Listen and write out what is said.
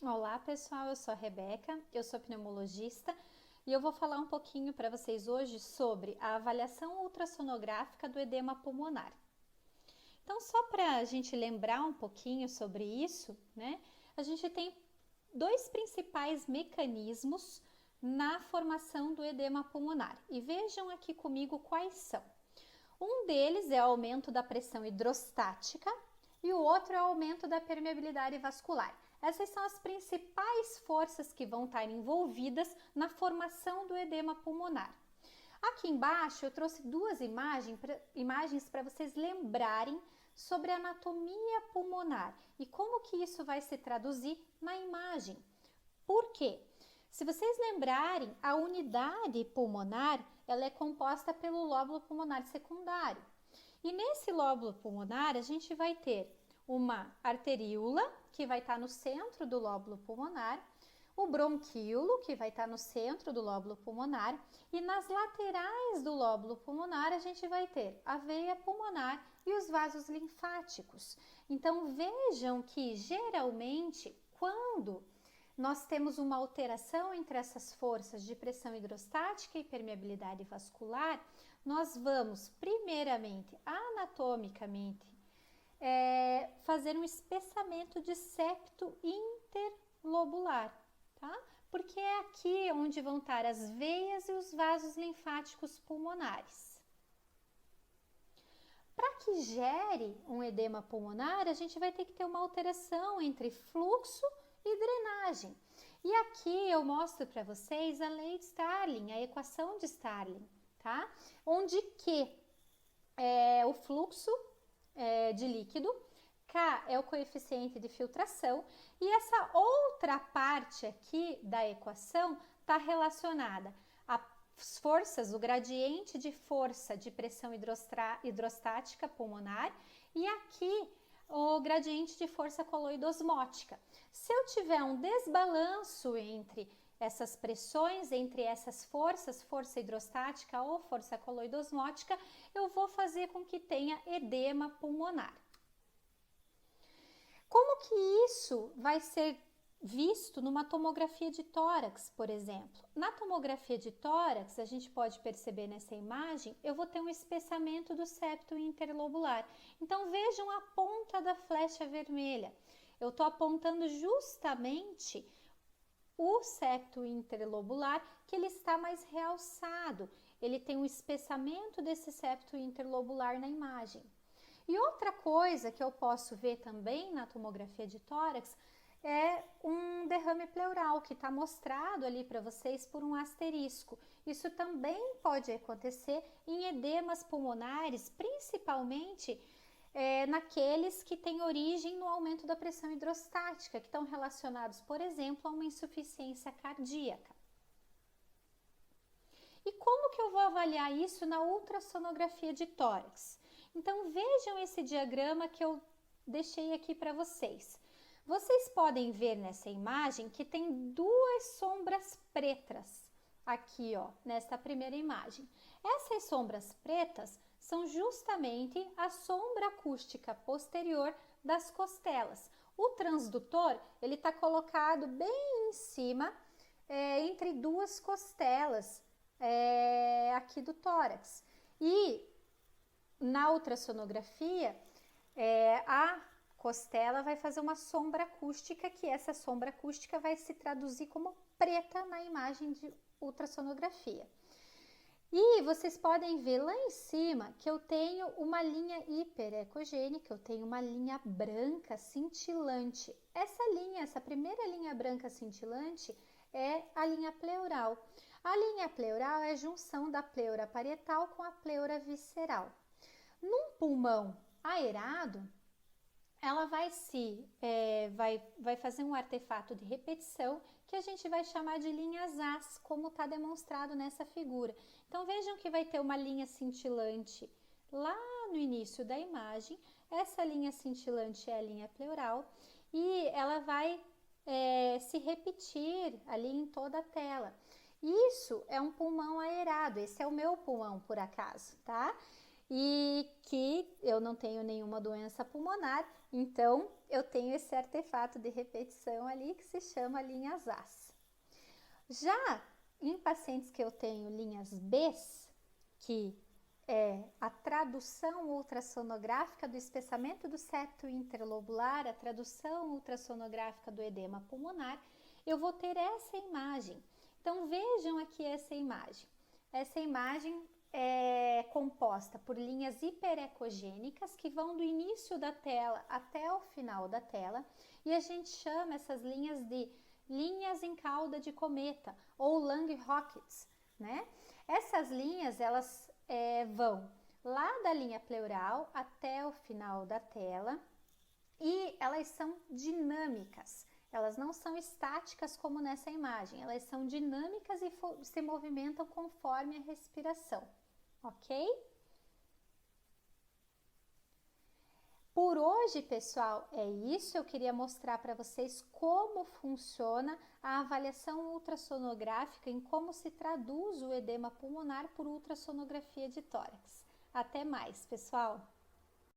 Olá pessoal, eu sou a Rebeca, eu sou pneumologista e eu vou falar um pouquinho para vocês hoje sobre a avaliação ultrassonográfica do edema pulmonar. Então, só para a gente lembrar um pouquinho sobre isso, né? A gente tem dois principais mecanismos na formação do edema pulmonar e vejam aqui comigo quais são. Um deles é o aumento da pressão hidrostática e o outro é o aumento da permeabilidade vascular. Essas são as principais forças que vão estar envolvidas na formação do edema pulmonar. Aqui embaixo eu trouxe duas imagens para vocês lembrarem sobre a anatomia pulmonar e como que isso vai se traduzir na imagem. Por quê? Se vocês lembrarem, a unidade pulmonar ela é composta pelo lóbulo pulmonar secundário. E nesse lóbulo pulmonar a gente vai ter uma arteríola, que vai estar no centro do lóbulo pulmonar, o bronquíolo, que vai estar no centro do lóbulo pulmonar, e nas laterais do lóbulo pulmonar a gente vai ter a veia pulmonar e os vasos linfáticos. Então vejam que geralmente quando nós temos uma alteração entre essas forças de pressão hidrostática e permeabilidade vascular, nós vamos primeiramente, anatomicamente, fazer um espessamento de septo interlobular, tá? Porque é aqui onde vão estar as veias e os vasos linfáticos pulmonares. Para que gere um edema pulmonar, a gente vai ter que ter uma alteração entre fluxo e drenagem. E aqui eu mostro para vocês a lei de Starling, a equação de Starling, tá? Onde que o fluxo de líquido, K é o coeficiente de filtração e essa outra parte aqui da equação está relacionada às forças, o gradiente de força de pressão hidrostática pulmonar e aqui o gradiente de força coloidosmótica. Se eu tiver um desbalanço entre essas pressões, entre essas forças, força hidrostática ou força coloidosmótica, eu vou fazer com que tenha edema pulmonar. Como que isso vai ser visto numa tomografia de tórax, por exemplo? Na tomografia de tórax, a gente pode perceber nessa imagem, eu vou ter um espessamento do septo interlobular. Então vejam a ponta da flecha vermelha. Eu estou apontando justamente o septo interlobular, que ele está mais realçado. Ele tem um espessamento desse septo interlobular na imagem. E outra coisa que eu posso ver também na tomografia de tórax é um derrame pleural, que está mostrado ali para vocês por um asterisco. Isso também pode acontecer em edemas pulmonares, principalmente naqueles que têm origem no aumento da pressão hidrostática, que estão relacionados, por exemplo, a uma insuficiência cardíaca. E como que eu vou avaliar isso na ultrassonografia de tórax? Então vejam esse diagrama que eu deixei aqui para vocês. Vocês podem ver nessa imagem que tem duas sombras pretas aqui, ó, nesta primeira imagem. Essas sombras pretas são justamente a sombra acústica posterior das costelas. O transdutor, ele está colocado bem em cima, entre duas costelas aqui do tórax. E na ultrassonografia, a costela vai fazer uma sombra acústica, que essa sombra acústica vai se traduzir como preta na imagem de ultrassonografia. E vocês podem ver lá em cima que eu tenho uma linha hiperecogênica, eu tenho uma linha branca cintilante. Essa linha, essa primeira linha branca cintilante é a linha pleural. A linha pleural é a junção da pleura parietal com a pleura visceral. Num pulmão aerado, ela vai fazer um artefato de repetição que a gente vai chamar de linhas As, como está demonstrado nessa figura. Então vejam que vai ter uma linha cintilante lá no início da imagem. Essa linha cintilante é a linha pleural e ela vai se repetir ali em toda a tela. Isso é um pulmão aerado, esse é o meu pulmão por acaso, tá? e que eu não tenho nenhuma doença pulmonar, então eu tenho esse artefato de repetição ali que se chama linhas As. Já em pacientes que eu tenho linhas Bs, que é a tradução ultrassonográfica do espessamento do septo interlobular, a tradução ultrassonográfica do edema pulmonar, eu vou ter essa imagem. Então vejam aqui essa imagem. Essa imagem é composta por linhas hiperecogênicas que vão do início da tela até o final da tela, e a gente chama essas linhas de linhas em cauda de cometa ou Lange-Rockets, né? Essas linhas, elas vão lá da linha pleural até o final da tela e elas são dinâmicas. Elas não são estáticas como nessa imagem, elas são dinâmicas e se movimentam conforme a respiração, ok? Por hoje, pessoal, é isso. Eu queria mostrar para vocês como funciona a avaliação ultrassonográfica, em como se traduz o edema pulmonar por ultrassonografia de tórax. Até mais, pessoal!